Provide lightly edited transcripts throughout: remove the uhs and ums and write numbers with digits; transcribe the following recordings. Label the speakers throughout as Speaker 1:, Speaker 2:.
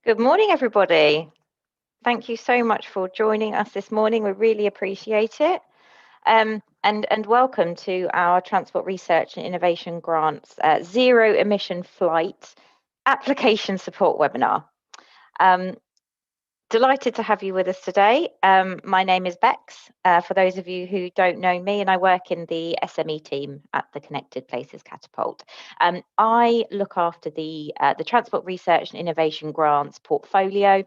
Speaker 1: Good morning, everybody. Thank you so much for joining us this morning. We really appreciate it. And welcome to our Transport Research and Innovation Grants Zero Emission Flight Application Support webinar. Delighted to have you with us today. My name is Bex, for those of you who don't know me, and I work in the SME team at the Connected Places Catapult. I look after the Transport Research and Innovation Grants portfolio,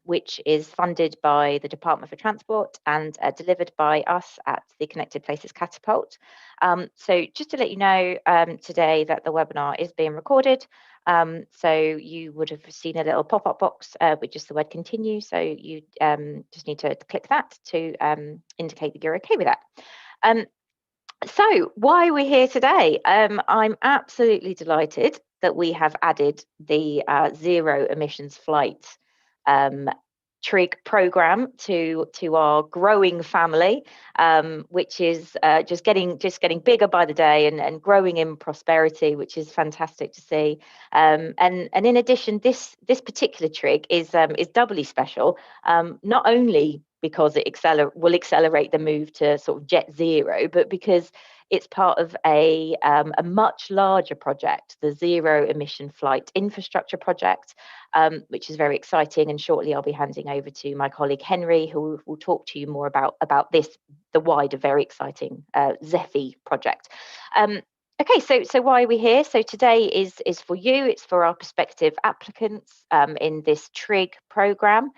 Speaker 1: which is funded by the Department for Transport and delivered by us at the Connected Places Catapult. So just to let you know today that the webinar is being recorded. So you would have seen a little pop-up box with just the word continue. So you just need to click that to indicate that you're okay with that. So why are we here today? I'm absolutely delighted that we have added the zero emissions flight TRIG program to our growing family, which is just getting bigger by the day and growing in prosperity, which is fantastic to see. And in addition, this particular TRIG is doubly special, not only because it will accelerate the move to sort of jet zero, but because it's part of a much larger project, the Zero Emission Flight Infrastructure Project, which is very exciting. And shortly I'll be handing over to my colleague Henry, who will talk to you more about this, the wider, very exciting ZEFI project. Okay, so why are we here? So today is for you, it's for our prospective applicants in this TRIG programme.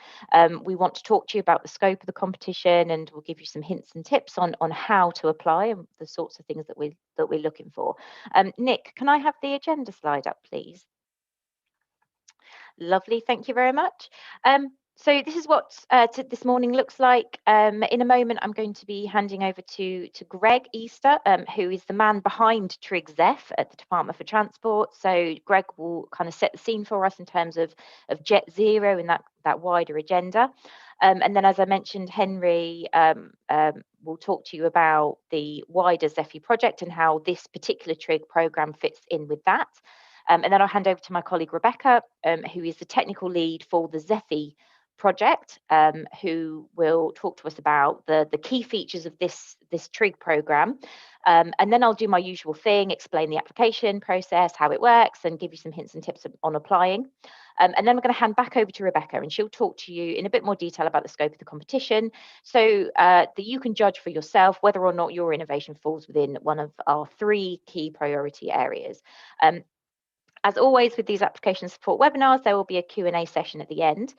Speaker 1: We want to talk to you about the scope of the competition, and we'll give you some hints and tips on how to apply and the sorts of things that we're looking for. Nick, can I have the agenda slide up, please? Lovely, thank you very much. So this is what this morning looks like. In a moment, I'm going to be handing over to Greg Easter, who is the man behind TRIG ZEF at the Department for Transport. So Greg will kind of set the scene for us in terms of Jet Zero and that wider agenda. And then, as I mentioned, Henry will talk to you about the wider ZEFI project and how this particular TRIG programme fits in with that. And then I'll hand over to my colleague Rebecca, who is the technical lead for the ZEFI project, who will talk to us about the key features of this TRIG programme. And then I'll do my usual thing, explain the application process, how it works, and give you some hints and tips on applying. And then I'm going to hand back over to Rebecca, and she'll talk to you in a bit more detail about the scope of the competition, so that you can judge for yourself whether or not your innovation falls within one of our 3 key priority areas. As always with these application support webinars, there will be a Q&A session at the end.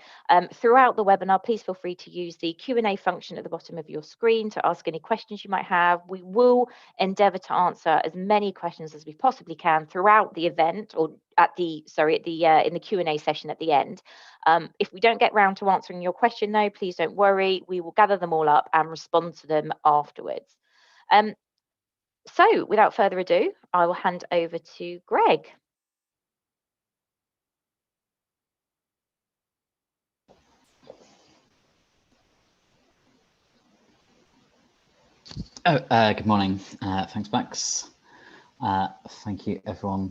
Speaker 1: Throughout the webinar, please feel free to use the Q&A function at the bottom of your screen to ask any questions you might have. We will endeavour to answer as many questions as we possibly can throughout the event, or in the Q&A session at the end. If we don't get round to answering your question though, please don't worry. We will gather them all up and respond to them afterwards. So without further ado, I will hand over to Greg.
Speaker 2: Good morning. Thanks, Max. Thank you, everyone,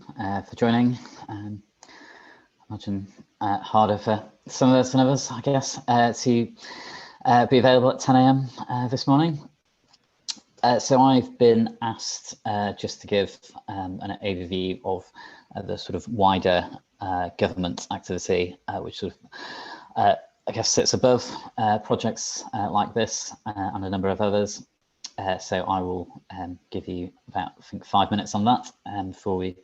Speaker 2: for joining. I imagine harder for some of us than others, I guess, to be available at 10 AM this morning. So I've been asked just to give an overview of the sort of wider government activity, which sort of, I guess, sits above projects like this and a number of others. So I will give you about, I think, 5 minutes on that before we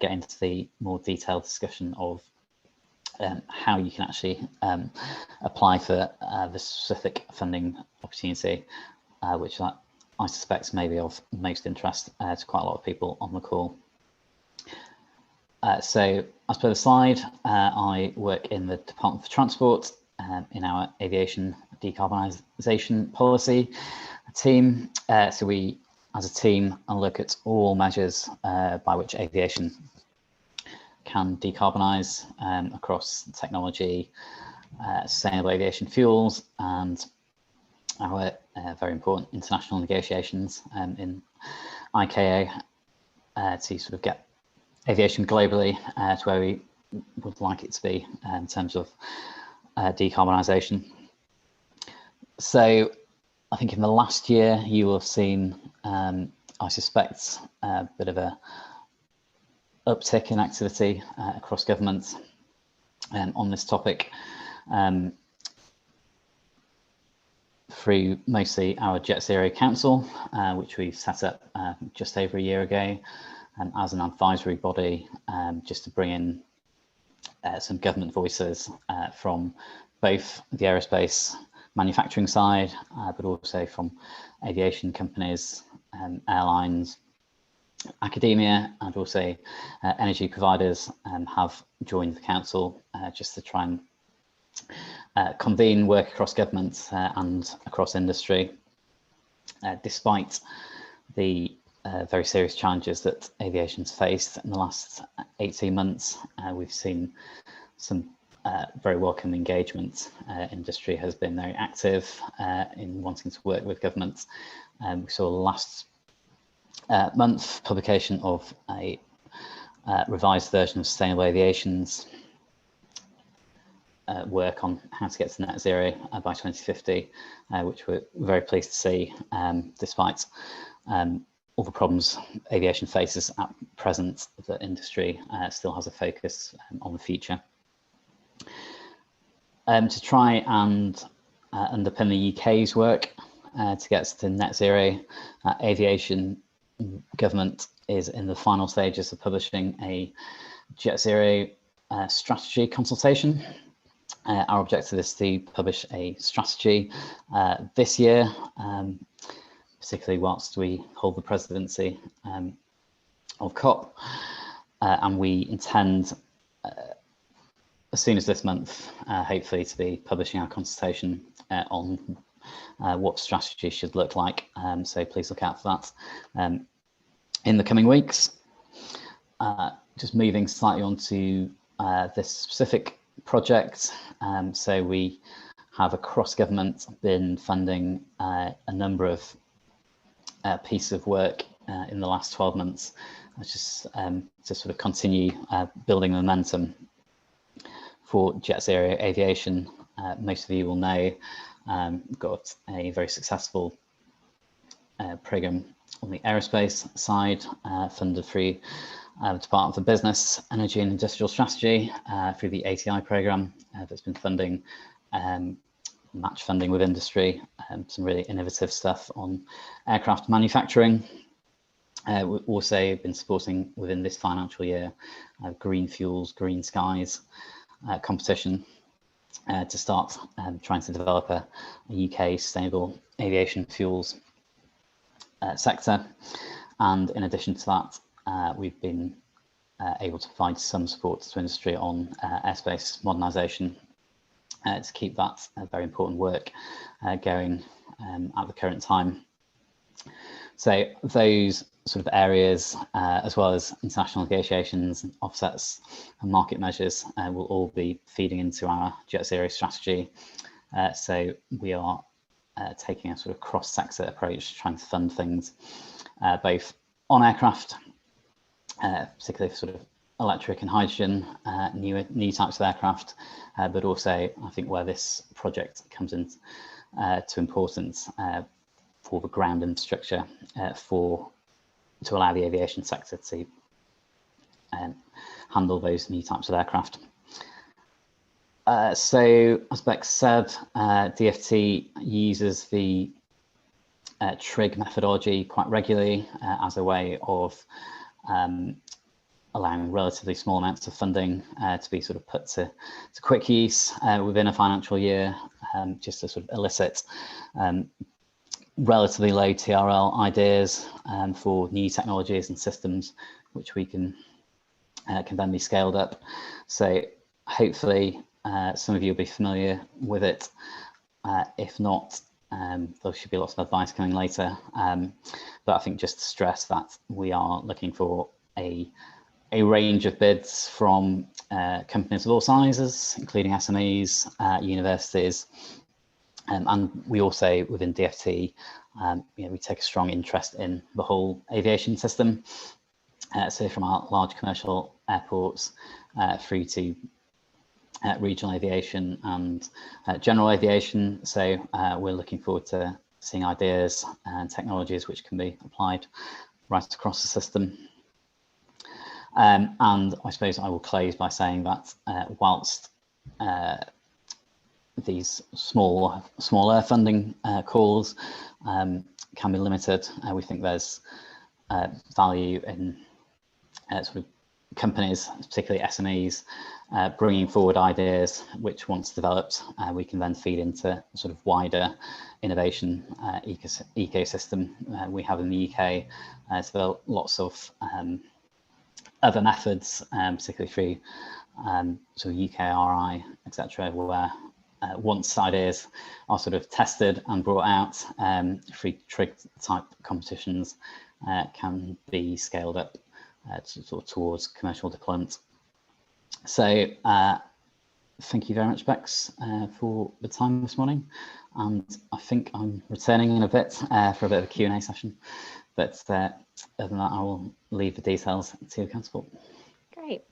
Speaker 2: get into the more detailed discussion of how you can actually apply for the specific funding opportunity, which I suspect may be of most interest to quite a lot of people on the call. So as per the slide, I work in the Department for Transport in our aviation decarbonisation policy team. So we, as a team, look at all measures by which aviation can decarbonise across technology, sustainable aviation fuels, and our very important international negotiations in ICAO to sort of get aviation globally to where we would like it to be in terms of decarbonisation. So I think in the last year you will have seen, I suspect, a bit of a uptick in activity across government on this topic, through mostly our Jet Zero Council, which we set up just over a year ago as an advisory body, just to bring in some government voices from both the aerospace manufacturing side, but also from aviation companies, airlines, academia, and also energy providers have joined the council just to try and convene work across government and across industry, despite the very serious challenges that aviation's faced in the last 18 months. We've seen some very welcome engagement. Industry has been very active in wanting to work with government. We saw last month publication of a revised version of Sustainable Aviation's work on how to get to net zero by 2050, which we're very pleased to see, despite all the problems aviation faces at present. The industry still has a focus on the future. To try and underpin the UK's work to get to net zero, aviation government is in the final stages of publishing a Jet Zero strategy consultation. Our objective is to publish a strategy this year, particularly whilst we hold the presidency of COP, and we intend, as soon as this month, hopefully, to be publishing our consultation on what strategy should look like. So please look out for that in the coming weeks. Just moving slightly on to this specific project. So we have across government been funding a number of pieces of work in the last 12 months, just to sort of continue building momentum for Jet Zero Aviation. Most of you will know got a very successful program on the aerospace side, funded through the Department for Business, Energy and Industrial Strategy through the ATI program that's been funding match funding with industry, some really innovative stuff on aircraft manufacturing. We've also been supporting within this financial year Green Fuels, Green Skies competition to start trying to develop a UK sustainable aviation fuels sector. And in addition to that, we've been able to provide some support to industry on airspace modernisation to keep that very important work going at the current time. So those sort of areas, as well as international negotiations, offsets and market measures, will all be feeding into our Jet Zero strategy. So we are taking a sort of cross-sector approach, trying to fund things both on aircraft, particularly for sort of electric and hydrogen, new types of aircraft, but also I think where this project comes in to importance for the ground infrastructure to allow the aviation sector to handle those new types of aircraft. So as Bex said, DFT uses the TRIG methodology quite regularly as a way of allowing relatively small amounts of funding to be sort of put to quick use within a financial year, just to sort of elicit relatively low TRL ideas for new technologies and systems, which we can then be scaled up. So hopefully some of you will be familiar with it. If not, there should be lots of advice coming later. But I think just to stress that we are looking for a range of bids from companies of all sizes, including SMEs, universities, and we also within DFT, we take a strong interest in the whole aviation system. So from our large commercial airports through to regional aviation and general aviation. So we're looking forward to seeing ideas and technologies which can be applied right across the system. And I suppose I will close by saying that whilst these smaller funding calls can be limited, we think there's value in sort of companies, particularly SMEs, bringing forward ideas which, once developed, we can then feed into sort of wider innovation ecosystem we have in the UK. So lots of other methods, particularly through sort of UKRI, etc., where once ideas are sort of tested and brought out, through TRIG type competitions can be scaled up sort of towards commercial deployment. So thank you very much, Bex, for the time this morning. And I think I'm returning in a bit for a bit of a Q&A session. But other than that, I will leave the details to Catapult. Great.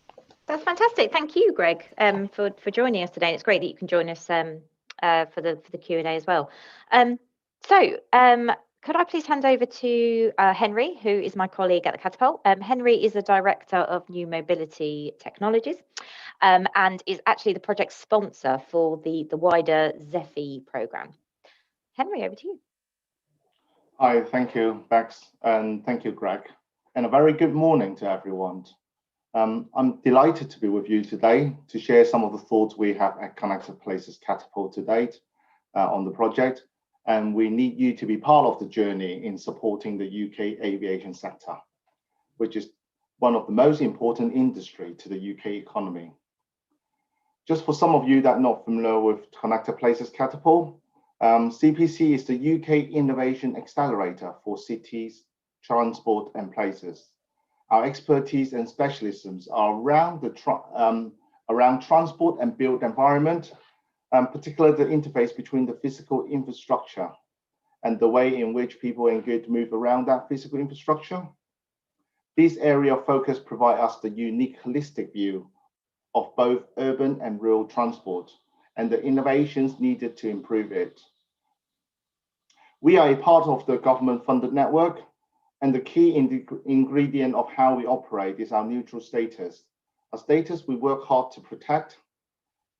Speaker 1: That's fantastic. Thank you, Greg, for joining us today. It's great that you can join us for the Q&A as well. Could I please hand over to Henry, who is my colleague at the Catapult. Henry is the Director of New Mobility Technologies and is actually the project sponsor for the wider ZEFI programme. Henry, over to you.
Speaker 3: Hi, thank you, Bex, and thank you, Greg, and a very good morning to everyone. I'm delighted to be with you today to share some of the thoughts we have at Connected Places Catapult to date on the project, and we need you to be part of the journey in supporting the UK aviation sector, which is one of the most important industry to the UK economy. Just for some of you that are not familiar with Connected Places Catapult, CPC is the UK Innovation Accelerator for cities, transport and places. Our expertise and specialisms are around around transport and built environment, particularly the interface between the physical infrastructure and the way in which people and goods move around that physical infrastructure. This area of focus provides us the unique holistic view of both urban and rural transport and the innovations needed to improve it. We are a part of the government-funded network, and the key ingredient of how we operate is our neutral status, a status we work hard to protect.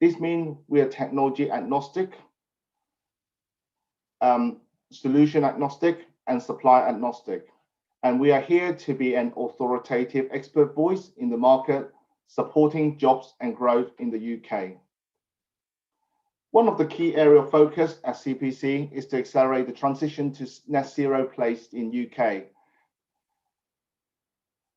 Speaker 3: This means we are technology agnostic, solution agnostic, and supply agnostic. And we are here to be an authoritative expert voice in the market, supporting jobs and growth in the UK. One of the key areas of focus at CPC is to accelerate the transition to net zero placed in UK.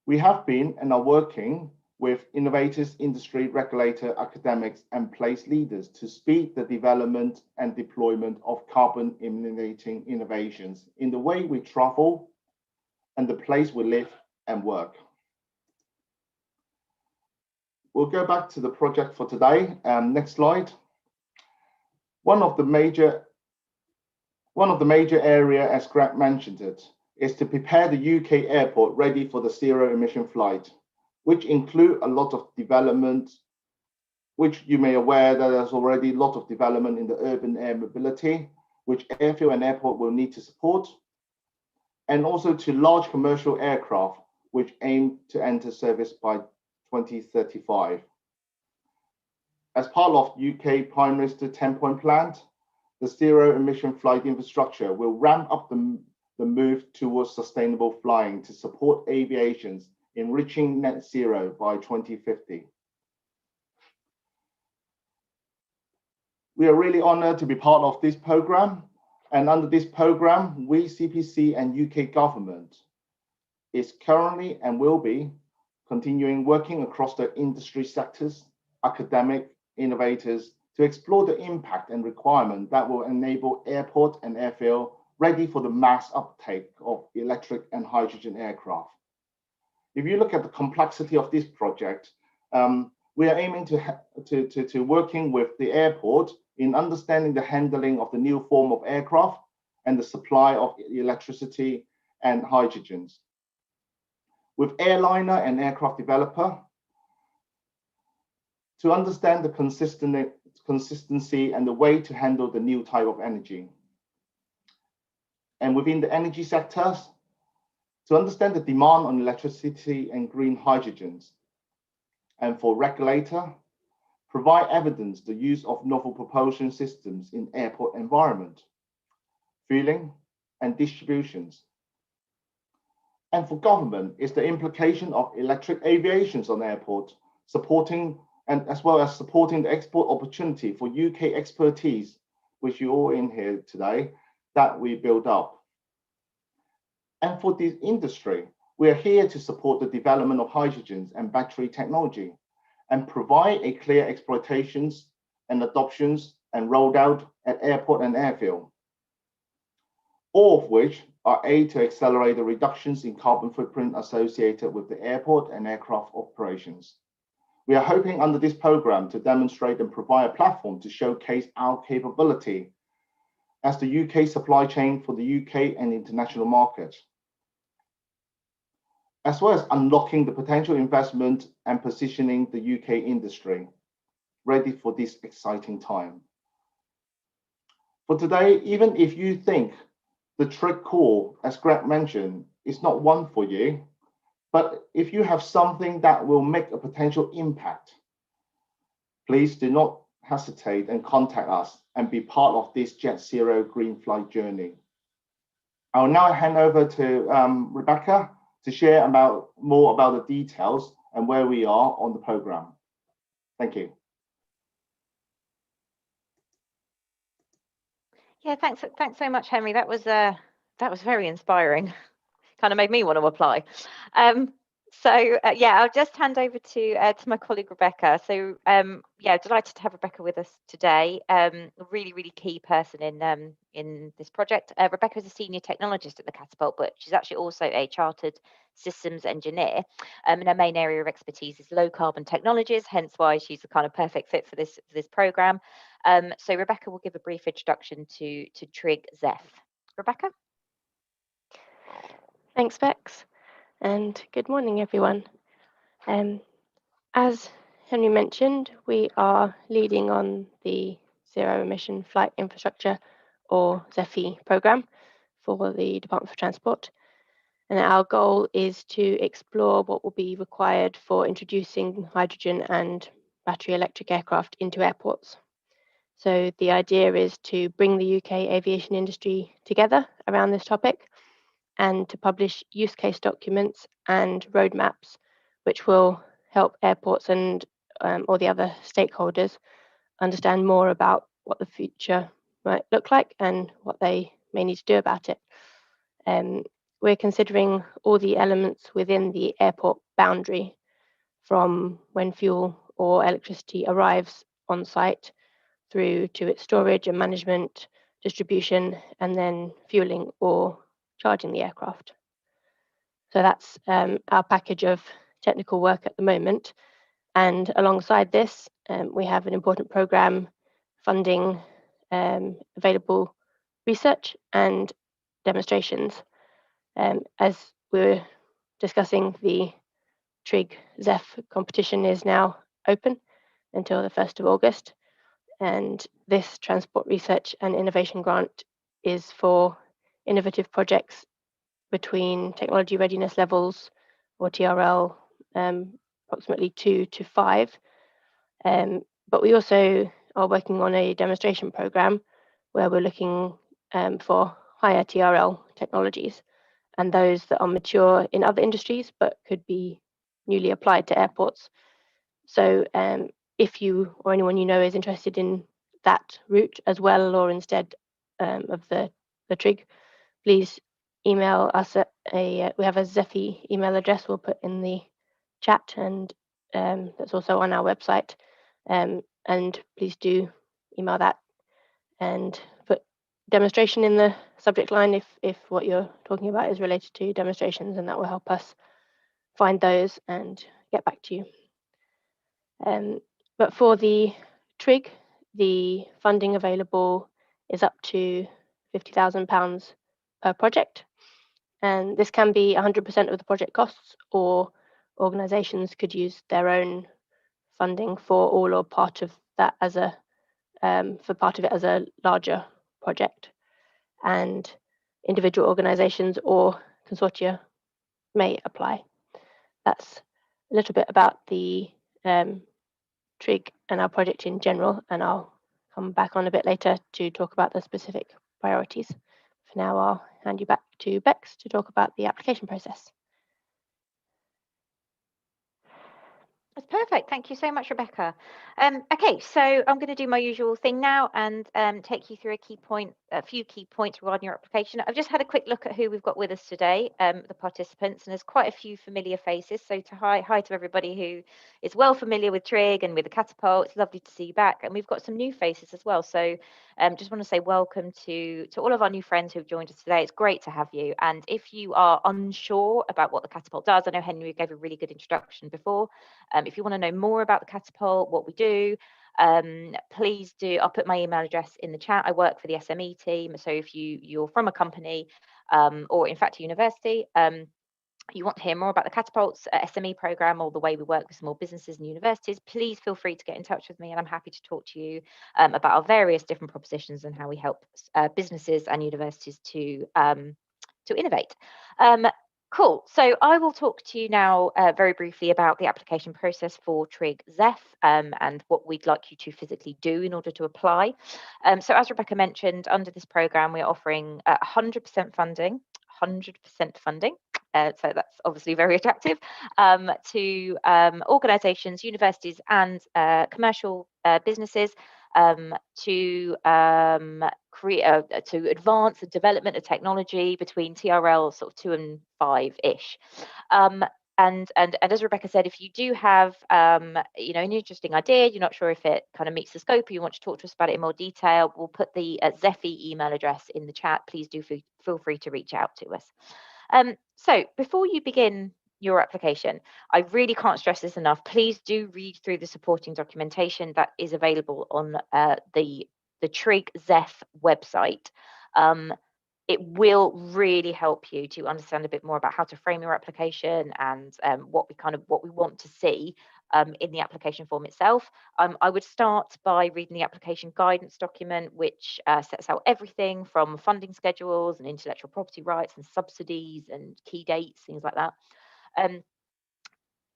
Speaker 3: We have been and are working with innovators, industry, regulator, academics, and place leaders to speed the development and deployment of carbon eliminating innovations in the way we travel and the place we live and work. We'll go back to the project for today. Next slide. One of the major area, as Greg mentioned it, is to prepare the UK airport ready for the zero emission flight, which include a lot of development, which you may be aware that there's already a lot of development in the urban air mobility, which airfield and airport will need to support, and also to large commercial aircraft, which aim to enter service by 2035. As part of UK Prime Minister 10-point plan, the zero emission flight infrastructure will ramp up the the move towards sustainable flying to support aviations in reaching net zero by 2050. We are really honored to be part of this program. And under this program, we CPC and UK government is currently and will be continuing working across the industry sectors, academic innovators, to explore the impact and requirement that will enable airport and airfield ready for the mass uptake of electric and hydrogen aircraft. If you look at the complexity of this project, we are aiming to working with the airport in understanding the handling of the new form of aircraft and the supply of electricity and hydrogens. With airliner and aircraft developer, to understand the consistency and the way to handle the new type of energy. And within the energy sectors, to understand the demand on electricity and green hydrogens. And for regulator, provide evidence the use of novel propulsion systems in airport environment, fueling and distributions. And for government is the implication of electric aviations on airport, supporting and as well as supporting the export opportunity for UK expertise, which you all in here today, that we build up. And for this industry, we are here to support the development of hydrogens and battery technology and provide a clear exploitations and adoptions and rolled out at airport and airfield, all of which are aimed to accelerate the reductions in carbon footprint associated with the airport and aircraft operations. We are hoping under this program to demonstrate and provide a platform to showcase our capability as the UK supply chain for the UK and international market, as well as unlocking the potential investment and positioning the UK industry ready for this exciting time. For today, even if you think the TRIG core, as Greg mentioned, is not one for you, but if you have something that will make a potential impact, please do not hesitate and contact us and be part of this Jet Zero Green Flight journey. I'll now hand over to Rebecca to share more about the details and where we are on the program. Thank you.
Speaker 1: Yeah, thanks so much, Henry. That was very inspiring. Kind of made me want to apply. Yeah, I'll just hand over to my colleague Rebecca. So yeah, delighted to have Rebecca with us today. A really key person in this project. Rebecca is a senior technologist at the Catapult, but she's actually also a chartered systems engineer. And her main area of expertise is low carbon technologies, hence why she's the kind of perfect fit for this program. So Rebecca will give a brief introduction to TRIG ZEF. Rebecca.
Speaker 4: Thanks, Bex, and good morning, everyone. As Henry mentioned, we are leading on the Zero Emission Flight Infrastructure, or ZEFI program for the Department for Transport. And our goal is to explore what will be required for introducing hydrogen and battery electric aircraft into airports. So the idea is to bring the UK aviation industry together around this topic and to publish use case documents and roadmaps, which will help airports and all the other stakeholders understand more about what the future might look like and what they may need to do about it. We're considering all the elements within the airport boundary, from when fuel or electricity arrives on site through to its storage and management, distribution, and then fueling or charging the aircraft. So that's our package of technical work at the moment. And alongside this, we have an important program funding available research and demonstrations. As we were discussing, the TRIG ZEF competition is now open until the 1st of August. And this Transport Research and Innovation Grant is for innovative projects between technology readiness levels, or TRL, approximately 2 to 5. But we also are working on a demonstration program where we're looking for higher TRL technologies, and those that are mature in other industries but could be newly applied to airports. So if you or anyone you know is interested in that route as well, or instead of the TRIG, please email us at we have a Zephy email address we'll put in the chat, and that's also on our website. And please do email that and put demonstration in the subject line if what you're talking about is related to demonstrations, and that will help us find those and get back to you. But for the TRIG, the funding available is up to £50,000 per project, and this can be 100% of the project costs, or organisations could use their own funding for all or part of that as a for part of it as a larger project, and individual organisations or consortia may apply. That's a little bit about the TRIG and our project in general, and I'll come back on a bit later to talk about the specific priorities. For now, I'll hand you back to Bex to talk about the application process.
Speaker 1: That's perfect. Thank you so much, Rebecca. Okay, so I'm going to do my usual thing now and take you through a few key points regarding your application. I've just had a quick look at who we've got with us today, the participants, and there's quite a few familiar faces. So hi to everybody who is well familiar with TRIG and with the Catapult. It's lovely to see you back. And we've got some new faces as well. So just want to say welcome to all of our new friends who've joined us today. It's great to have you. And if you are unsure about what the Catapult does, I know Henry gave a really good introduction before. If you want to know more about the Catapult, what we do, please do. I'll put my email address in the chat. I work for the SME team. So if you're from a company or in fact a university, you want to hear more about the Catapult's SME program or the way we work with small businesses and universities, please feel free to get in touch with me, and I'm happy to talk to you about our various different propositions and how we help businesses and universities to innovate. Cool. So I will talk to you now very briefly about the application process for TRIG ZEF and what we'd like you to physically do in order to apply. So as Rebecca mentioned, under this program, we're offering 100% funding, 100% funding. So that's obviously very attractive to organisations, universities and commercial businesses to advance the development of technology between TRL sort of 2 and 5-ish. And as Rebecca said, if you do have an interesting idea, you're not sure if it kind of meets the scope, or you want to talk to us about it in more detail, we'll put the Zephy email address in the chat. Please do feel free to reach out to us. So before you begin your application, I really can't stress this enough. Please do read through the supporting documentation that is available on the TRIG ZEF website. It will really help you to understand a bit more about how to frame your application and what we want to see in the application form itself. I would start by reading the application guidance document, which sets out everything from funding schedules and intellectual property rights and subsidies and key dates, things like that.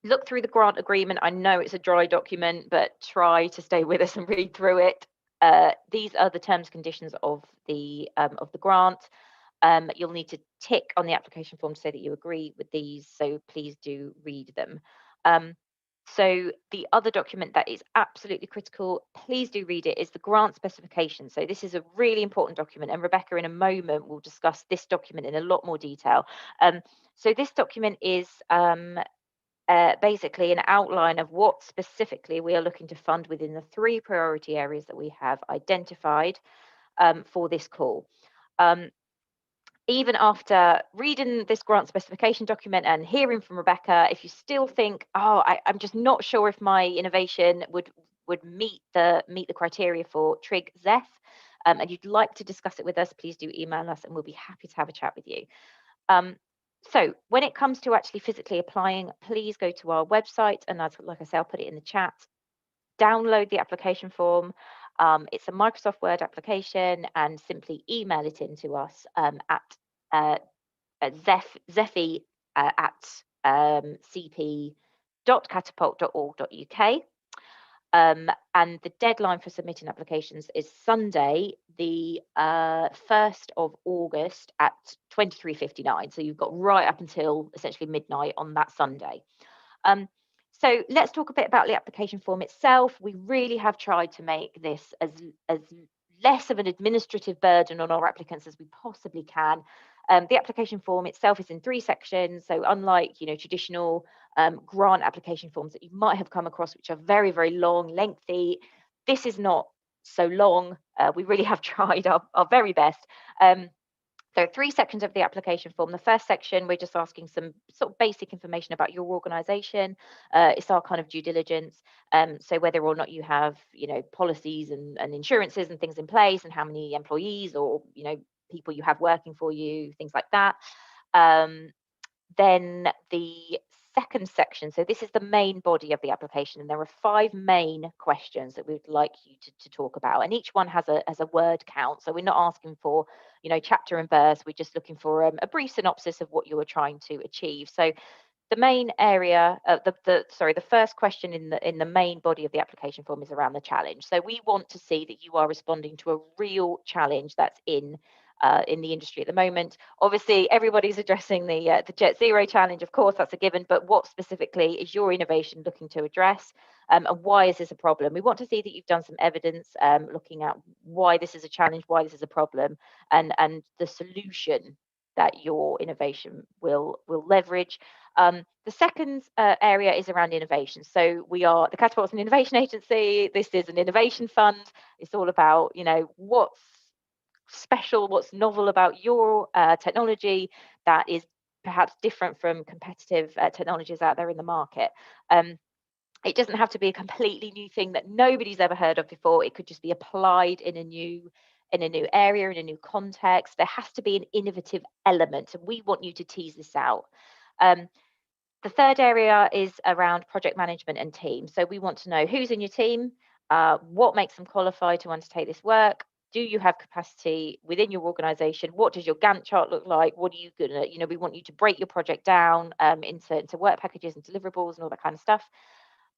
Speaker 1: Look through the grant agreement. I know it's a dry document, but try to stay with us and read through it. These are the terms and conditions of the grant. You'll need to tick on the application form to say that you agree with these, so please do read them. So the other document that is absolutely critical, please do read it, is the grant specification. So this is a really important document, and Rebecca in a moment will discuss this document in a lot more detail. So this document is basically an outline of what specifically we are looking to fund within the 3 priority areas that we have identified for this call. Even after reading this grant specification document and hearing from Rebecca, if you still think, oh, I'm just not sure if my innovation would meet the criteria for TRIG ZEF, and you'd like to discuss it with us, please do email us and we'll be happy to have a chat with you. So when it comes to actually physically applying, please go to our website, and like I said, I'll put it in the chat. Download the application form. It's a Microsoft Word application, and simply email it in to us at Zephy at cp.catapult.org.uk. And the deadline for submitting applications is Sunday, the 1st of August at 23:59. So you've got right up until essentially midnight on that Sunday. So let's talk a bit about the application form itself. We really have tried to make this as less of an administrative burden on our applicants as we possibly can. The application form itself is in 3 sections. So unlike, traditional grant application forms that you might have come across, which are very, very long, lengthy, this is not so long. We really have tried our very best. There are 3 sections of the application form. The first section, we're just asking some sort of basic information about your organisation. It's our kind of due diligence. So whether or not you have, policies and insurances and things in place, and how many employees or, people you have working for you, things like that. Then the second section, so this is the main body of the application, and there are 5 main questions that we would like you to talk about, and each one has a word count. So we're not asking for, chapter and verse. We're just looking for a brief synopsis of what you are trying to achieve. So the main area, the first question in the main body of the application form is around the challenge. So we want to see that you are responding to a real challenge that's in the industry at the moment. Obviously, everybody's addressing the Jet Zero challenge. Of course, that's a given. But what specifically is your innovation looking to address, and why is this a problem? We want to see that you've done some evidence looking at why this is a challenge, why this is a problem, and the solution that your innovation will leverage. The second area is around innovation. So we are the Catapult's an innovation agency. This is an innovation fund. It's all about, what's special, what's novel about your technology that is perhaps different from competitive technologies out there in the market. It doesn't have to be a completely new thing that nobody's ever heard of before. It could just be applied in a new area, in a new context. There has to be an innovative element, and we want you to tease this out. The third area is around project management and team. So we want to know who's in your team, what makes them qualified to undertake this work. Do you have capacity within your organization? What does your Gantt chart look like? What are you gonna, we want you to break your project down into work packages and deliverables and all that kind of stuff.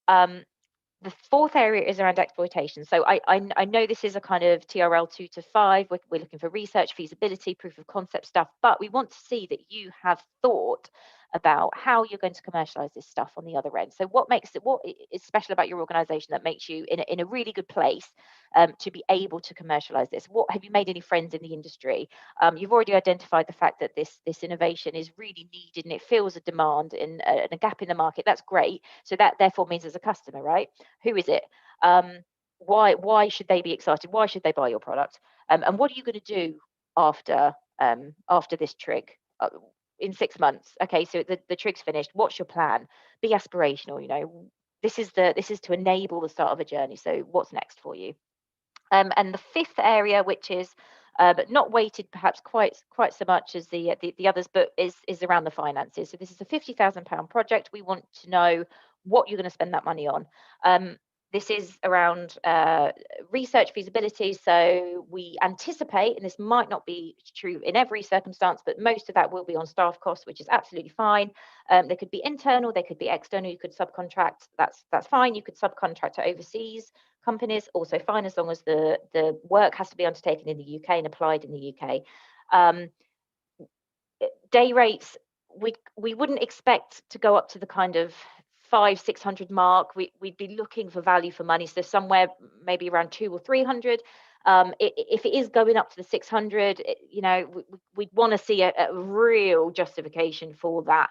Speaker 1: The fourth area is around exploitation. So I know this is a kind of TRL 2 to 5. We're looking for research, feasibility, proof of concept stuff, but we want to see that you have thought about how you're going to commercialize this stuff on the other end. So what is special about your organization that makes you in a really good place to be able to commercialize this? What have you made any friends in the industry? You've already identified the fact that this innovation is really needed and it fills a demand and a gap in the market. That's great. So that therefore means as a customer, right? Who is it? Why should they be excited? Why should they buy your product? And what are you going to do after this TRIG? In 6 months. Okay, so the TRIG's finished. What's your plan? Be aspirational. This is to enable the start of a journey. So what's next for you? And the fifth area, which is not weighted perhaps quite so much as the others, but is around the finances. So this is a £50,000 project. We want to know what you're going to spend that money on. This is around research feasibility. So we anticipate, and this might not be true in every circumstance, but most of that will be on staff costs, which is absolutely fine. They could be internal, they could be external. You could subcontract. That's fine. You could subcontract to overseas companies, also fine, as long as the work has to be undertaken in the UK and applied in the UK. Day rates, we wouldn't expect to go up to the kind of 500-600 mark. We'd be looking for value for money, so somewhere maybe around 200 or 300. If it is going up to the 600, we'd want to see a real justification for that.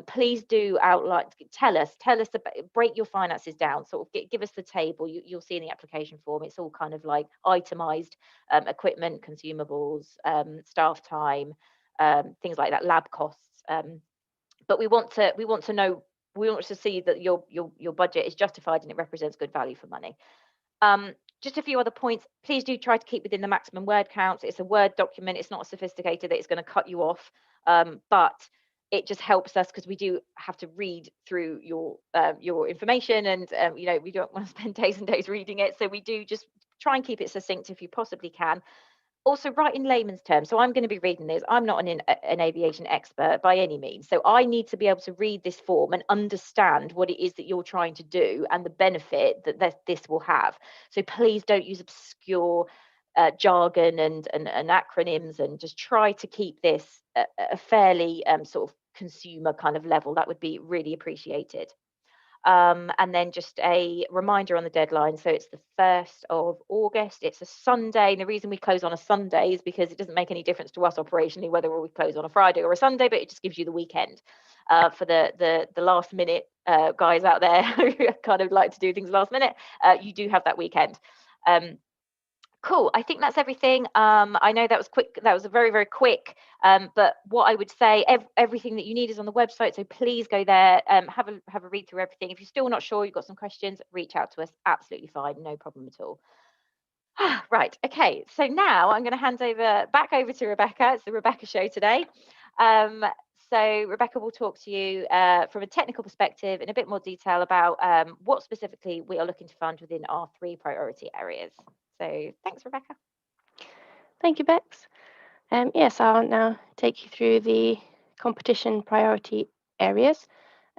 Speaker 1: Please do outline, tell us about, break your finances down, sort of give us the table. You'll see in the application form, it's all kind of like itemized, equipment, consumables, staff time, things like that, lab costs. But we want to know. We want to see that your budget is justified and it represents good value for money. Just a few other points. Please do try to keep within the maximum word counts. It's a Word document. It's not sophisticated that it's going to cut you off, but it just helps us because we do have to read through your information, and we don't want to spend days and days reading it. So we do just try and keep it succinct if you possibly can. Also, write in layman's terms. So I'm going to be reading this. I'm not an aviation expert by any means. So I need to be able to read this form and understand what it is that you're trying to do and the benefit that this will have. So please don't use obscure jargon and acronyms, and just try to keep this a fairly sort of consumer kind of level. That would be really appreciated. And then just a reminder on the deadline. So it's the 1st of August. It's a Sunday. And the reason we close on a Sunday is because it doesn't make any difference to us operationally whether we close on a Friday or a Sunday, but it just gives you the weekend. For the last minute guys out there who kind of like to do things last minute, you do have that weekend. Cool. I think that's everything. I know that was quick. That was a very, very quick. But what I would say, everything that you need is on the website. So please go there, have a read through everything. If you're still not sure, you've got some questions, reach out to us. Absolutely fine. No problem at all. Right. Okay. So now I'm going to hand back over to Rebecca. It's the Rebecca show today. So Rebecca will talk to you from a technical perspective in a bit more detail about what specifically we are looking to fund within our 3 priority areas. So thanks, Rebecca.
Speaker 4: Thank you, Bex. Yes, I'll now take you through the competition priority areas.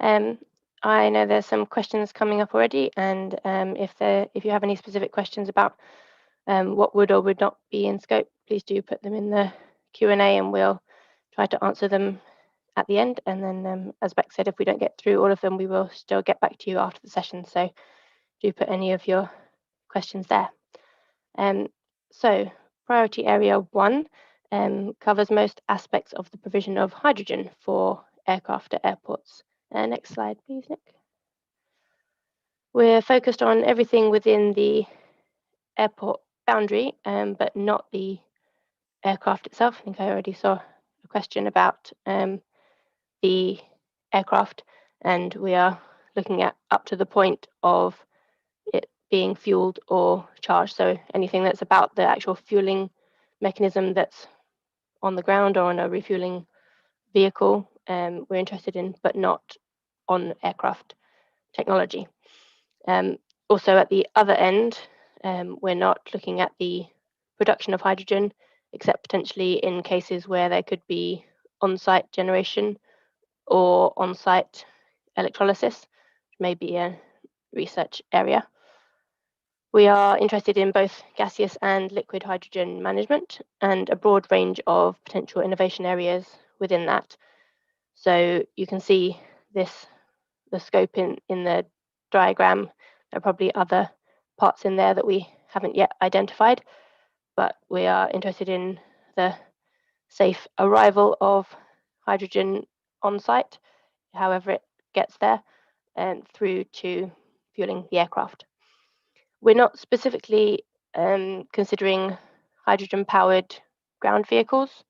Speaker 4: I know there's some questions coming up already, and if you have any specific questions about what would or would not be in scope, please do put them in the Q&A and we'll try to answer them at the end. And then, as Bex said, if we don't get through all of them, we will still get back to you after the session. So do put any of your questions there. So priority area 1 covers most aspects of the provision of hydrogen for aircraft at airports. Next slide, please, Nick. We're focused on everything within the airport boundary, but not the aircraft itself. I think I already saw a question about the aircraft, and we are looking at up to the point of it being fueled or charged. So anything that's about the actual fueling mechanism that's on the ground or on a refueling vehicle, we're interested in, but not on aircraft technology. Also at the other end, we're not looking at the production of hydrogen, except potentially in cases where there could be on-site generation or on-site electrolysis, which may be a research area. We are interested in both gaseous and liquid hydrogen management and a broad range of potential innovation areas within that. So you can see the scope in the diagram. There are probably other parts in there that we haven't yet identified, but we are interested in the safe arrival of hydrogen on site, however it gets there, and through to fueling the aircraft. We're not specifically considering hydrogen-powered ground vehicles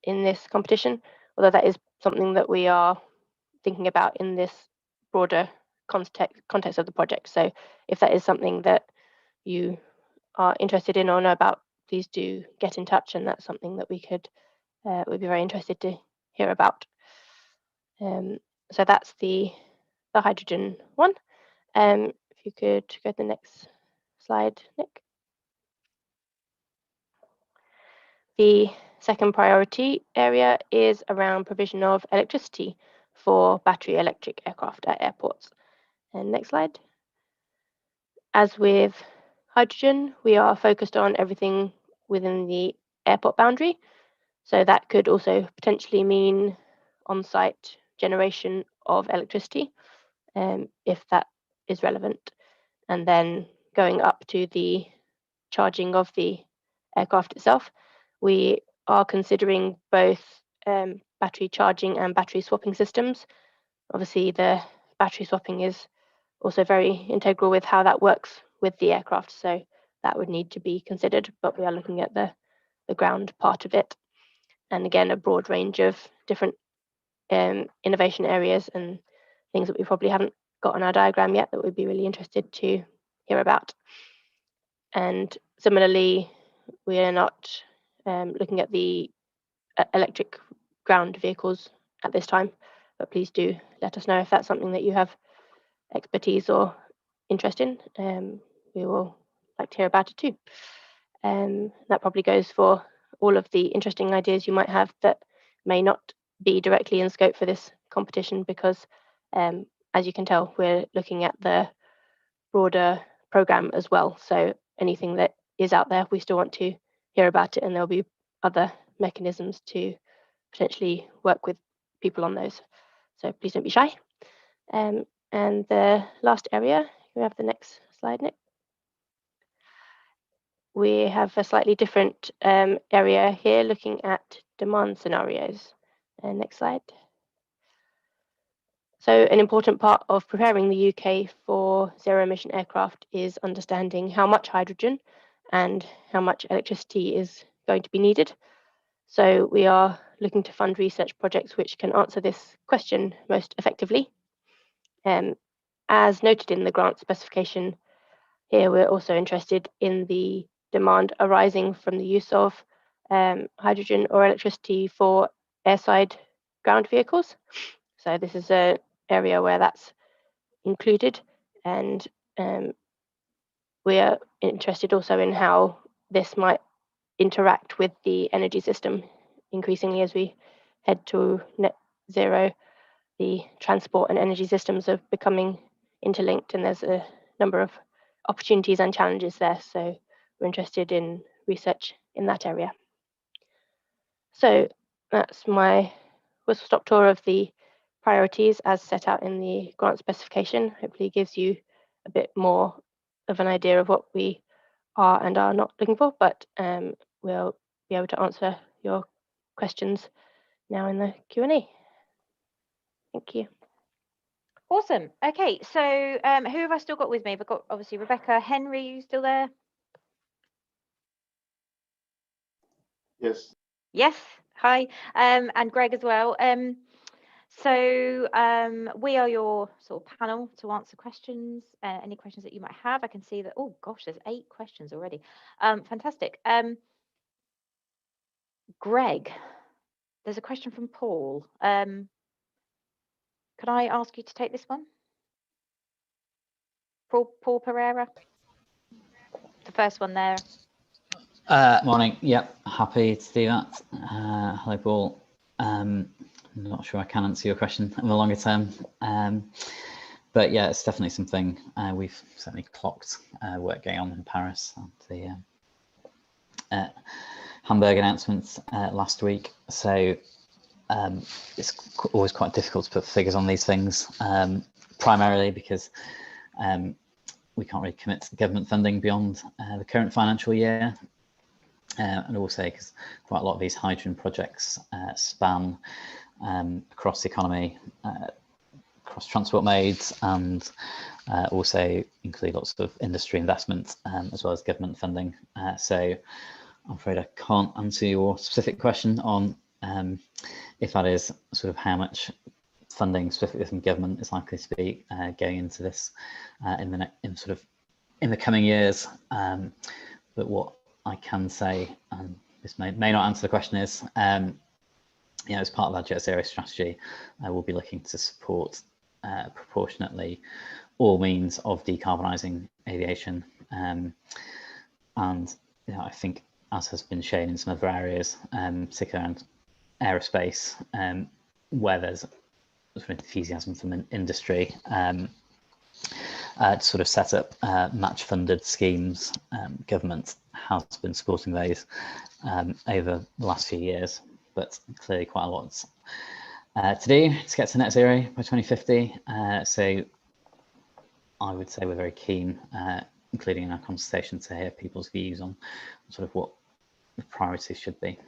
Speaker 4: in this competition, although that is something that we are thinking about in this broader context of the project. So if that is something that you are interested in or know about, please do get in touch, and that's something that we'd be very interested to hear about. So that's the hydrogen one. If you could go to the next slide, Nick. The second priority area is around provision of electricity for battery electric aircraft at airports. And next slide. As with hydrogen, we are focused on everything within the airport boundary. So that could also potentially mean on-site generation of electricity, if that is relevant. And then going up to the charging of the aircraft itself, we are considering both battery charging and battery swapping systems. Obviously, the battery swapping is also very integral with how that works with the aircraft, so that would need to be considered, but we are looking at the ground part of it. And again, a broad range of different innovation areas and things that we probably haven't got on our diagram yet that we'd be really interested to hear about. And similarly, we are not looking at the electric ground vehicles at this time, but please do let us know if that's something that you have expertise or interest in. We will like to hear about it too. That probably goes for all of the interesting ideas you might have that may not be directly in scope for this competition, because as you can tell, we're looking at the broader program as well. So anything that is out there, we still want to hear about it, and there'll be other mechanisms to potentially work with people on those. So please don't be shy. And the last area, we have the next slide, Nick. We have a slightly different area here looking at demand scenarios. Next slide. So an important part of preparing the UK for zero emission aircraft is understanding how much hydrogen and how much electricity is going to be needed. So we are looking to fund research projects which can answer this question most effectively. As noted in the grant specification here, we're also interested in the demand arising from the use of hydrogen or electricity for airside ground vehicles. So this is an area where that's included, and we are interested also in how this might interact with the energy system. Increasingly, as we head to net zero, the transport and energy systems are becoming interlinked, and there's a number of opportunities and challenges there. So we're interested in research in that area. So that's my whistle-stop tour of the priorities as set out in the grant specification. Hopefully gives you a bit more of an idea of what we are and are not looking for, but we'll be able to answer your questions now in the Q&A. Thank you.
Speaker 1: Awesome. Okay, so who have I still got with me? I've got obviously Rebecca. Henry, you still there?
Speaker 3: Yes.
Speaker 1: Yes. Hi. And Greg as well. So we are your sort of panel to answer questions, any questions that you might have. I can see that, oh gosh, there's 8 questions already. Fantastic. Greg, there's a question from Paul. Could I ask you to take this one? Paul Pereira, the first one there.
Speaker 2: Morning. Yep, happy to do that. Hello, Paul. I'm not sure I can answer your question in the longer term, but yeah, it's definitely something we've certainly clocked work going on in Paris and the Hamburg announcements last week. So it's always quite difficult to put figures on these things, primarily because we can't really commit to the government funding beyond the current financial year. And also because quite a lot of these hydrogen projects span across the economy, across transport modes, and also include lots of industry investment as well as government funding. So I'm afraid I can't answer your specific question on if that is sort of how much funding specifically from government is likely to be going into this in the coming years. But what I can say, and this may not answer the question, is as part of our Jet Zero strategy, we'll be looking to support proportionately all means of decarbonising aviation, and I think, as has been shown in some other areas, particularly around aerospace, where there's sort of enthusiasm from industry to sort of set up match-funded schemes. Government has been supporting those over the last few years, but clearly quite a lot to do to get to net zero by 2050. So I would say we're very keen, including in our consultation, to hear people's views on sort of what the priorities should be.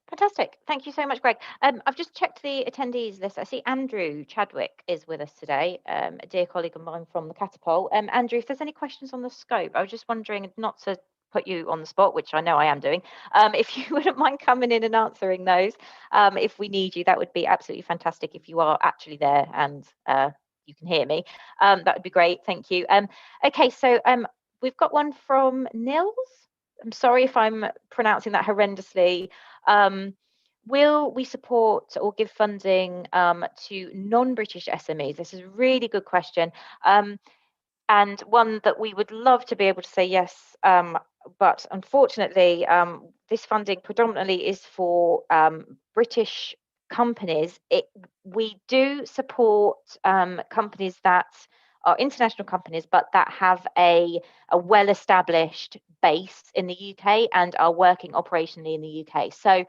Speaker 1: Fantastic. Thank you so much, Greg. I've just checked the attendees list. I see Andrew Chadwick is with us today, a dear colleague of mine from the Catapult. Andrew, if there's any questions on the scope, I was just wondering, not to put you on the spot, which I know I am doing, if you wouldn't mind coming in and answering those. If we need you, that would be absolutely fantastic if you are actually there and you can hear me. That would be great. Thank you. Okay, so we've got one from Nils. I'm sorry if I'm pronouncing that horrendously. Will we support or give funding to non-British SMEs? This is a really good question. and one that we would love to be able to say yes, but unfortunately, this funding predominantly is for British companies. We do support companies that are international companies, but that have a well-established base in the UK and are working operationally in the UK. So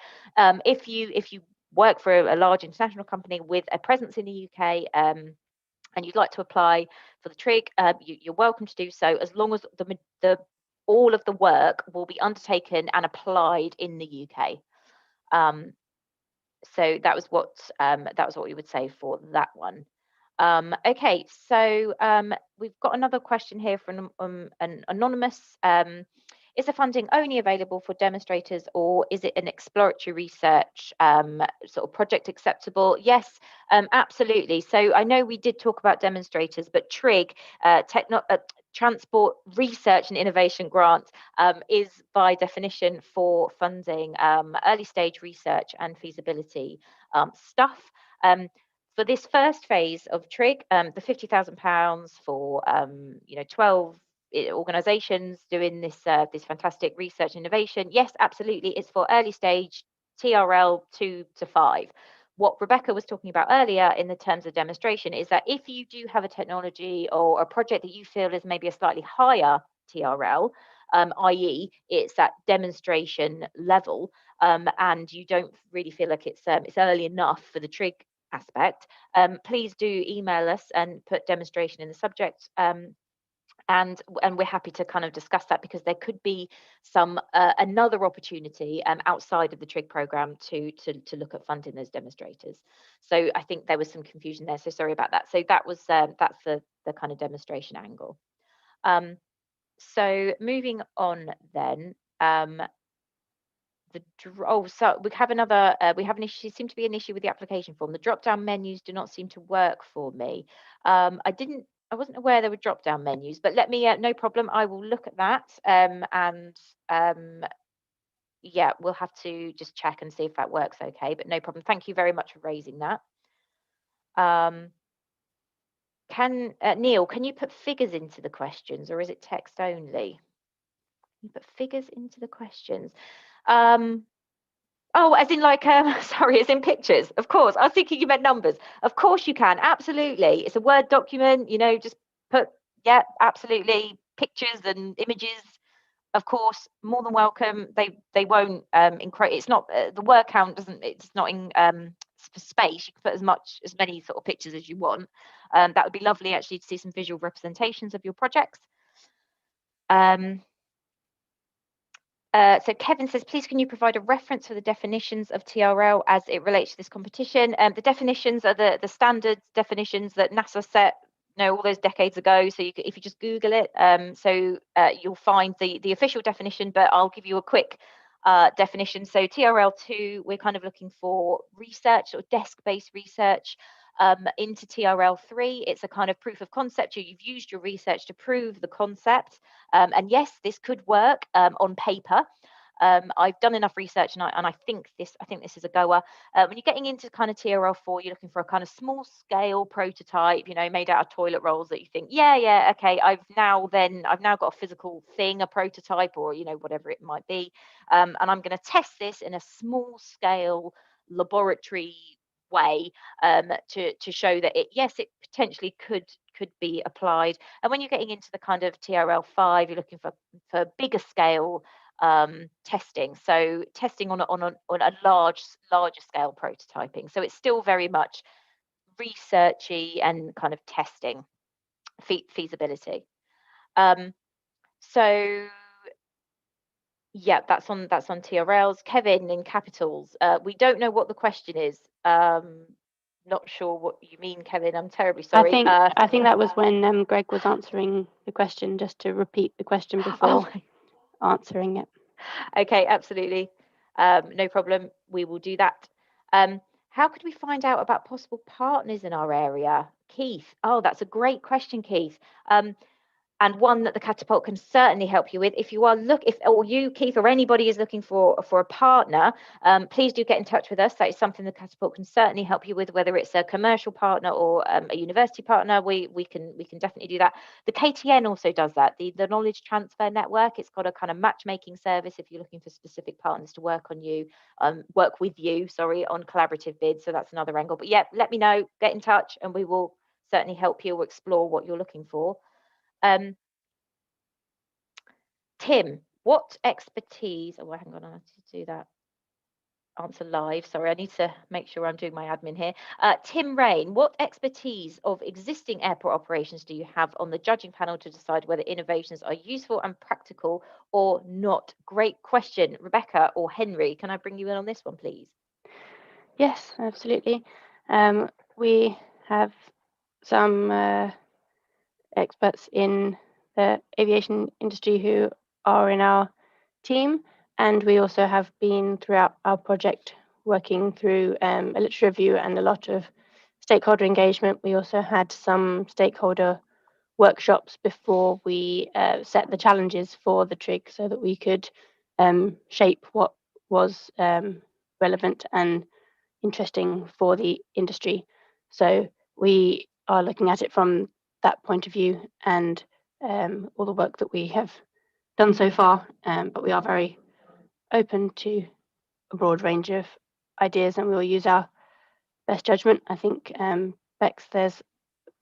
Speaker 1: if you work for a large international company with a presence in the UK, and you'd like to apply for the TRIG, you're welcome to do so, as long as all of the work will be undertaken and applied in the UK. So that was what we would say for that one. Okay, so we've got another question here from an anonymous. Is the funding only available for demonstrators, or is it an exploratory research sort of project acceptable? Yes, absolutely. So I know we did talk about demonstrators, but TRIG, Transport Research and Innovation Grant, is by definition for funding early stage research and feasibility stuff. For this first phase of TRIG, the £50,000 for 12 organisations doing this this fantastic research innovation. Yes, absolutely, it's for early stage TRL 2 to 5. What Rebecca was talking about earlier in the terms of demonstration is that if you do have a technology or a project that you feel is maybe a slightly higher TRL, i.e. it's that demonstration level, and you don't really feel like it's early enough for the TRIG aspect, please do email us and put demonstration in the subject, and we're happy to kind of discuss that, because there could be some another opportunity outside of the TRIG program to look at funding those demonstrators. So I think there was some confusion there, so sorry about that. So that was that's the kind of demonstration angle. So moving on then, so we have another we have an issue, seem to be an issue with the application form. The drop down menus do not seem to work for me. I wasn't aware there were drop down menus, but let me no problem, I will look at that, yeah, we'll have to just check and see if that works okay, but no problem. Thank you very much for raising that. Neil, can you put figures into the questions, or is it text only? You put figures into the questions. Oh, as in like, sorry, as in pictures. Of course, I was thinking you meant numbers. Of course you can, absolutely. It's a Word document, just put, yeah, absolutely, pictures and images. Of course, more than welcome. They won't encroach. It's not the word count doesn't. It's not in space. You can put as many sort of pictures as you want. That would be lovely, actually, to see some visual representations of your projects. So Kevin says, please can you provide a reference for the definitions of TRL as it relates to this competition? The definitions are the standard definitions that NASA set all those decades ago. So if you just Google it, you'll find the official definition, but I'll give you a quick definition. So TRL2, we're kind of looking for research or desk-based research. Into TRL3, it's a kind of proof of concept. You've used your research to prove the concept, and yes, this could work on paper. I've done enough research, and I think this is a goer. When you're getting into kind of TRL4, you're looking for a kind of small scale prototype, made out of toilet rolls that you think, yeah, okay, I've now got a physical thing, a prototype, or whatever it might be, and I'm going to test this in a small scale laboratory way to show that it potentially could be applied. And when you're getting into the kind of TRL5, you're looking for bigger scale testing, so testing on a larger scale prototyping. So it's still very much researchy and kind of testing feasibility. So yeah, that's on TRLs. Kevin, in capitals, we don't know what the question is. Not sure what you mean, Kevin. I'm terribly sorry.
Speaker 4: I think that was when Greg was answering the question, just to repeat the question before answering it.
Speaker 1: Okay, absolutely. No problem. We will do that. How could we find out about possible partners in our area? Keith. Oh, that's a great question, Keith. and one that the Catapult can certainly help you with. If you are or you, Keith, or anybody is looking for a partner, please do get in touch with us. That is something the Catapult can certainly help you with, whether it's a commercial partner or a university partner. We can definitely do that. The KTN also does that. The Knowledge Transfer Network. It's got a kind of matchmaking service if you're looking for specific partners to work with you, on collaborative bids. So that's another angle. But yeah, let me know. Get in touch, and we will certainly help you or explore what you're looking for. Tim, what expertise? Oh, hang on, I have to do that. Answer live. Sorry, I need to make sure I'm doing my admin here. Tim Rain, what expertise of existing airport operations do you have on the judging panel to decide whether innovations are useful and practical or not? Great question. Rebecca or Henry, can I bring you in on this one, please?
Speaker 4: Yes, absolutely. We have some experts in the aviation industry who are in our team, and we also have been throughout our project working through a literature review and a lot of stakeholder engagement. We also had some stakeholder workshops before we set the challenges for the TRIG so that we could shape what was relevant and interesting for the industry. So we are looking at it from that point of view, and all the work that we have done so far, but we are very open to a broad range of ideas, and we will use our best judgment. I think, Bex, there's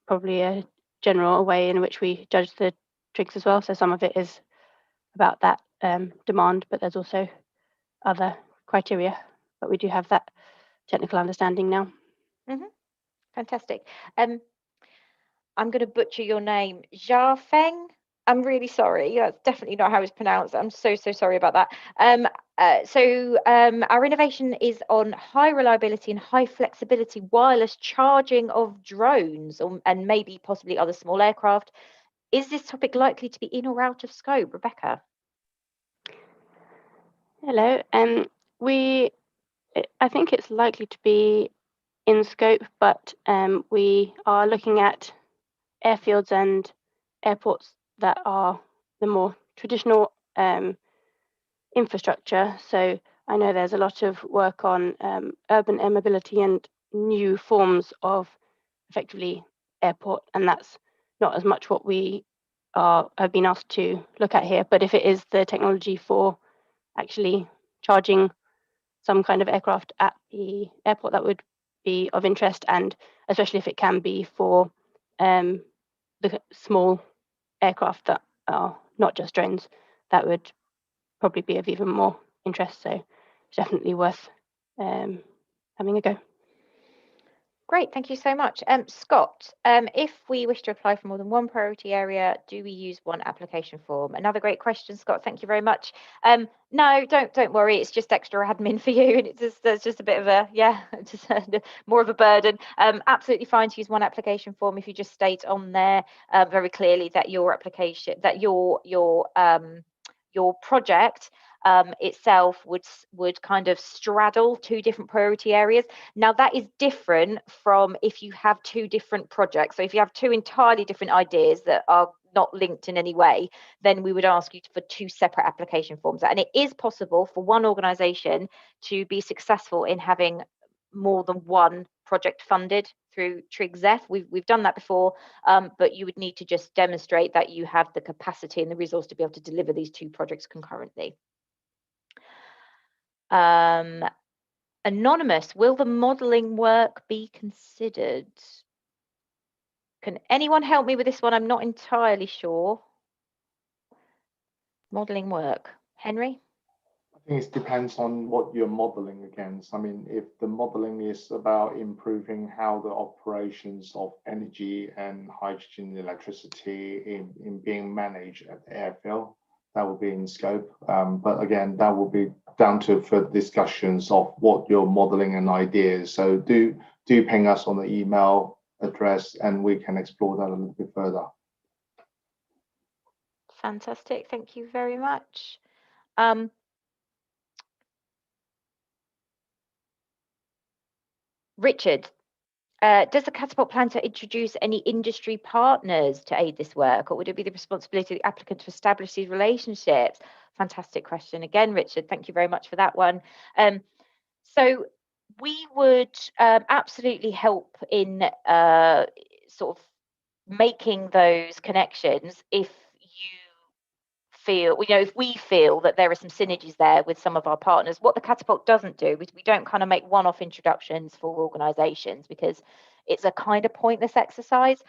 Speaker 4: probably a general way in which we judge the TRIGs as well. So some of it is about that demand, but there's also other criteria, but we do have that technical understanding now.
Speaker 1: Fantastic. I'm going to butcher your name, Jia Feng. I'm really sorry. That's definitely not how it's pronounced. I'm so sorry about that. Our innovation is on high reliability and high flexibility wireless charging of drones and maybe possibly other small aircraft. Is this topic likely to be in or out of scope, Rebecca?
Speaker 4: Hello. I think it's likely to be in scope, but we are looking at airfields and airports that are the more traditional infrastructure. So I know there's a lot of work on urban air mobility and new forms of effectively airport, and that's not as much what we have been asked to look at here. But if it is the technology for actually charging some kind of aircraft at the airport, that would be of interest, and especially if it can be for the small aircraft that are not just drones, that would probably be of even more interest. So definitely worth having a go.
Speaker 1: Great, thank you so much. Scott, if we wish to apply for more than one priority area, do we use one application form? Another great question, Scott. Thank you very much. No, don't worry. It's just extra admin for you, and there's just a bit of a more of a burden. Absolutely fine to use one application form if you just state on there very clearly that your application, that your project itself would kind of straddle two different priority areas. Now that is different from if you have two different projects. So if you have two entirely different ideas that are not linked in any way, then we would ask you for two separate application forms. And it is possible for one organisation to be successful in having more than one project funded through TRIG ZEF. We've done that before, but you would need to just demonstrate that you have the capacity and the resource to be able to deliver these two projects concurrently. Anonymous, will the modelling work be considered? Can anyone help me with this one? I'm not entirely sure. Modelling work. Henry?
Speaker 3: I think it depends on what you're modelling against. I mean, if the modelling is about improving how the operations of energy and hydrogen electricity in being managed at the airfield, that will be in scope. But again, that will be down to further discussions of what you're modelling and ideas. So do ping us on the email address, and we can explore that a little bit further.
Speaker 1: Fantastic, thank you very much. Richard, Does the Catapult plan to introduce any industry partners to aid this work, or would it be the responsibility of the applicant to establish these relationships? Fantastic question again, Richard. Thank you very much for that one. So we would absolutely help in sort of making those connections if you feel, if we feel that there are some synergies there with some of our partners. What the Catapult doesn't do is we don't kind of make one-off introductions for organisations, because it's a kind of pointless exercise.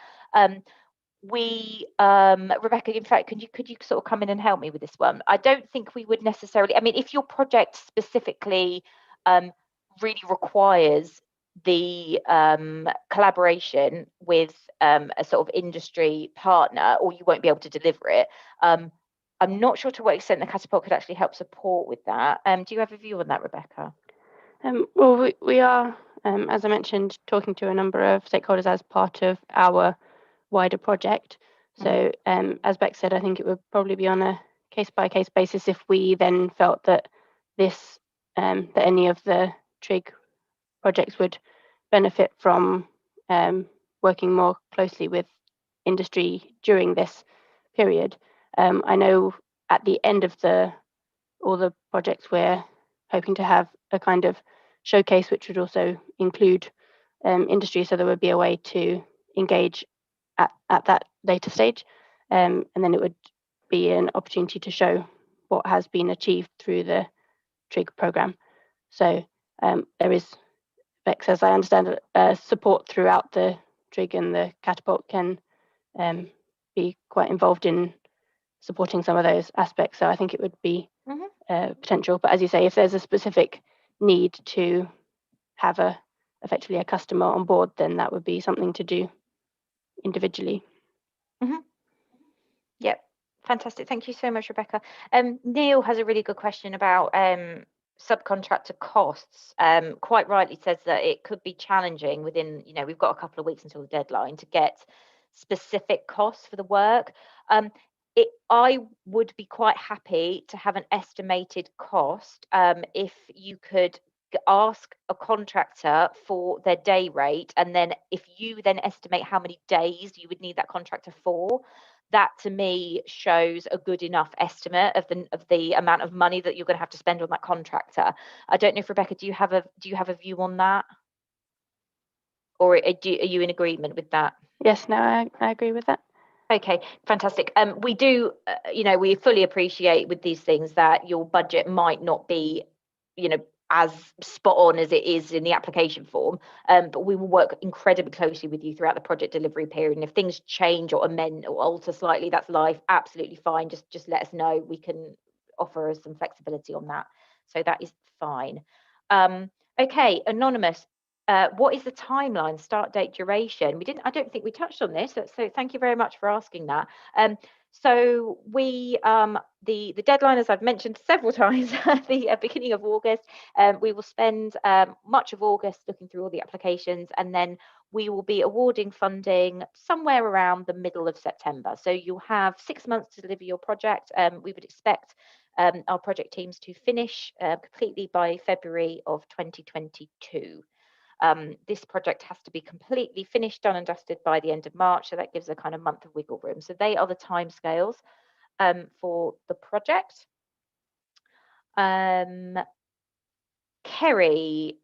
Speaker 1: Rebecca, in fact, could you sort of come in and help me with this one? I don't think we would necessarily, I mean, if your project specifically really requires the collaboration with a sort of industry partner, or you won't be able to deliver it, I'm not sure to what extent the Catapult could actually help support with that. Do you have a view on that, Rebecca?
Speaker 4: Well, we are, as I mentioned, talking to a number of stakeholders as part of our wider project. So as Beck said, I think it would probably be on a case-by-case basis if we then felt that this, that any of the TRIG projects would benefit from working more closely with industry during this period. I know at the end of all the projects, we're hoping to have a kind of showcase which would also include industry, so there would be a way to engage at that later stage, and then it would be an opportunity to show what has been achieved through the TRIG program. So there is, Bex, as I understand it, support throughout the TRIG, and the Catapult can be quite involved in supporting some of those aspects. So I think it would be potential. But as you say, if there's a specific need to have effectively a customer on board, then that would be something to do individually.
Speaker 1: Yep, fantastic. Thank you so much, Rebecca. Neil has a really good question about subcontractor costs. Quite rightly says that it could be challenging within, we've got a couple of weeks until the deadline to get specific costs for the work. I would be quite happy to have an estimated cost if you could ask a contractor for their day rate, and then if you then estimate how many days you would need that contractor for, that to me shows a good enough estimate of the amount of money that you're going to have to spend on that contractor. I don't know if Rebecca, do you have a view on that, or are you in agreement with that?
Speaker 4: Yes, no, I agree with that.
Speaker 1: Okay, fantastic. We do, we fully appreciate with these things that your budget might not be, as spot on as it is in the application form, but we will work incredibly closely with you throughout the project delivery period. And if things change or amend or alter slightly, that's life, absolutely fine. Just let us know. We can offer some flexibility on that. So that is fine. Okay, Anonymous. What is the timeline, start date, duration? I don't think we touched on this, so thank you very much for asking that. So we, the deadline, as I've mentioned several times, at the beginning of August, we will spend much of August looking through all the applications, and then we will be awarding funding somewhere around the middle of September. So you'll have 6 months to deliver your project. We would expect our project teams to finish completely by February of 2022. This project has to be completely finished, done and dusted by the end of March, so that gives a kind of month of wiggle room. So they are the timescales for the project. Kerry,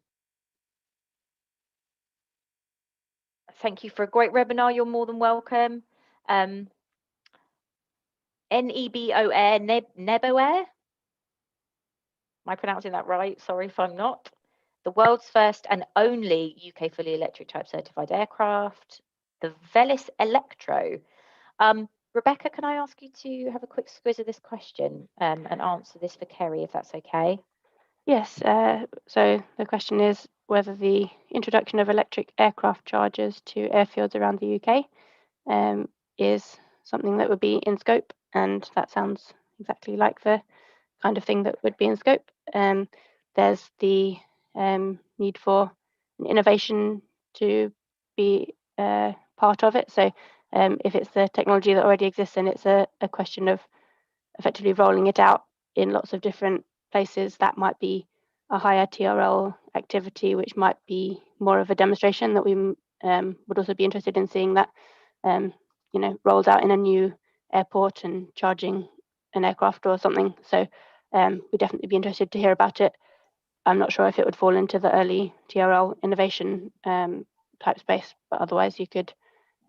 Speaker 1: thank you for a great webinar. You're more than welcome. N-E-B-O-Air, Neboair? Am I pronouncing that right? Sorry if I'm not. The world's first and only UK fully electric type certified aircraft, the Velis Electro. Rebecca, can I ask you to have a quick squiz of this question and answer this for Kerry, if that's okay?
Speaker 4: Yes, so the question is whether the introduction of electric aircraft chargers to airfields around the UK is something that would be in scope, and that sounds exactly like the kind of thing that would be in scope. There's the need for an innovation to be part of it. So if it's the technology that already exists, then it's a question of effectively rolling it out in lots of different places. That might be a higher TRL activity, which might be more of a demonstration that we would also be interested in seeing that, rolled out in a new airport and charging an aircraft or something. So we'd definitely be interested to hear about it. I'm not sure if it would fall into the early TRL innovation type space, but otherwise you could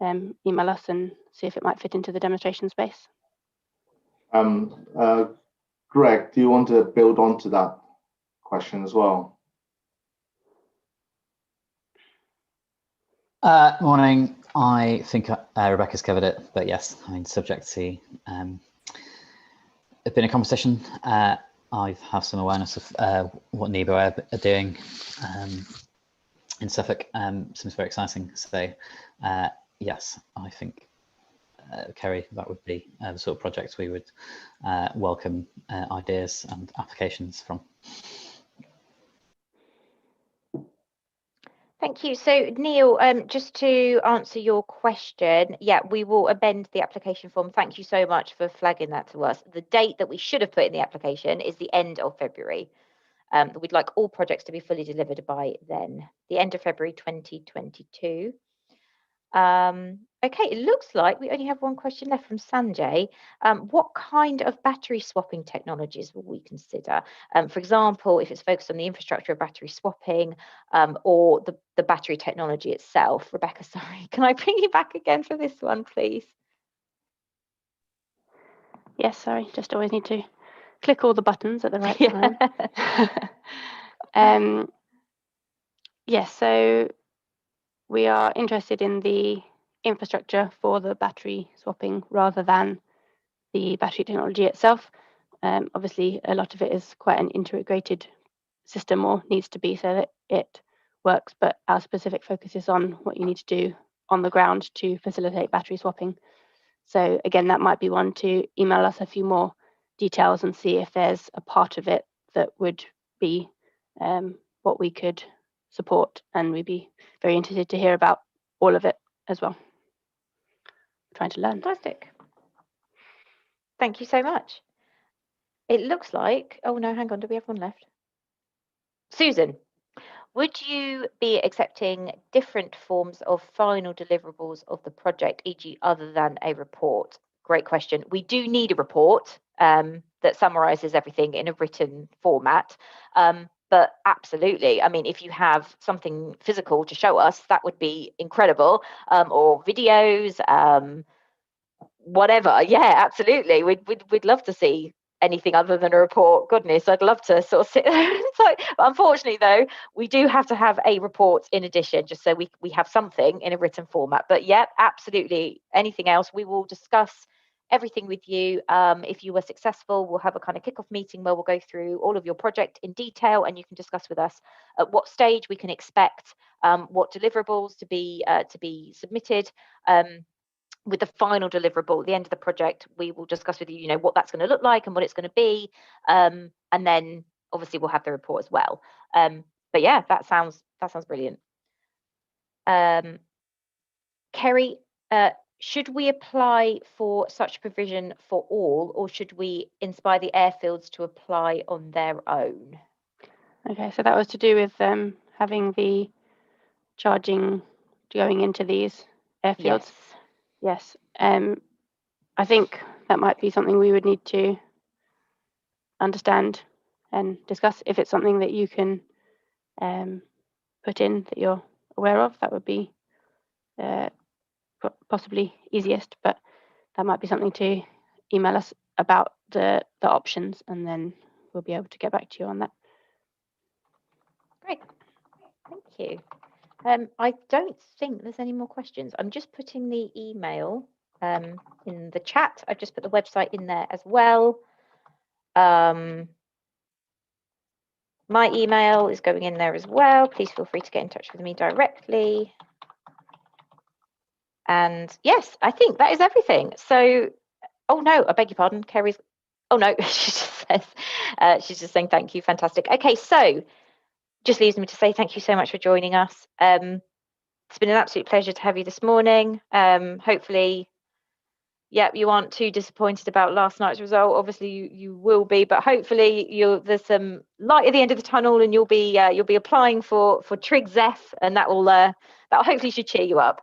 Speaker 4: email us and see if it might fit into the demonstration space.
Speaker 3: Greg, do you want to build on to that question as well?
Speaker 2: Morning. I think Rebecca's covered it, but yes, I mean, subject to it's been a conversation. I have some awareness of what NEBO are doing in Suffolk. Seems very exciting. So yes, I think Kerry, that would be the sort of project we would welcome ideas and applications from.
Speaker 1: Thank you. So Neil, just to answer your question, yeah, we will amend the application form. Thank you so much for flagging that to us. The date that we should have put in the application is the end of February. We'd like all projects to be fully delivered by then, the end of February 2022. Okay, it looks like we only have one question left from Sanjay. What kind of battery swapping technologies will we consider? For example, if it's focused on the infrastructure of battery swapping or the battery technology itself. Rebecca, sorry, can I bring you back again for this one, please?
Speaker 4: Yes, sorry, just always need to click all the buttons at the right time. Yes, so we are interested in the infrastructure for the battery swapping rather than the battery technology itself. Obviously, a lot of it is quite an integrated system, or needs to be, so that it works, but our specific focus is on what you need to do on the ground to facilitate battery swapping. So again, that might be one to email us a few more details and see if there's a part of it that would be what we could support, and we'd be very interested to hear about all of it as well. Trying to learn.
Speaker 1: Fantastic. Thank you so much. It looks like, oh no, hang on, do we have one left? Susan, would you be accepting different forms of final deliverables of the project, e.g. other than a report? Great question. We do need a report that summarises everything in a written format. But absolutely, I mean, if you have something physical to show us, that would be incredible, or videos, whatever. Yeah, absolutely. We'd love to see anything other than a report. Goodness, I'd love to sort of sit there. So, unfortunately, though, we do have to have a report in addition, just so we have something in a written format. But yeah, absolutely. Anything else, we will discuss everything with you. If you were successful, we'll have a kind of kickoff meeting where we'll go through all of your project in detail, and you can discuss with us at what stage we can expect what deliverables to be submitted. With the final deliverable at the end of the project, we will discuss with you, what that's going to look like and what it's going to be, and then obviously we'll have the report as well. But yeah, that sounds brilliant. Kerry, should we apply for such provision for all, or should we inspire the airfields to apply on their own?
Speaker 4: Okay, so that was to do with having the charging going into these airfields.
Speaker 1: Yes.
Speaker 4: Yes, I think that might be something we would need to understand and discuss. If it's something that you can put in that you're aware of, that would be possibly easiest, but that might be something to email us about the options, and then we'll be able to get back to you on that.
Speaker 1: Great, thank you. I don't think there's any more questions. I'm just putting the email in the chat. I've just put the website in there as well. My email is going in there as well. Please feel free to get in touch with me directly. And yes, I think that is everything. So, oh no, I beg your pardon, Kerry's, oh no, she just says, she's just saying thank you, fantastic. Okay, so just leaves me to say thank you so much for joining us. It's been an absolute pleasure to have you this morning. Hopefully Yep, you aren't too disappointed about last night's result. Obviously, you will be, but hopefully there's some light at the end of the tunnel, and you'll be applying for TRIG ZEF, and that will hopefully should cheer you up.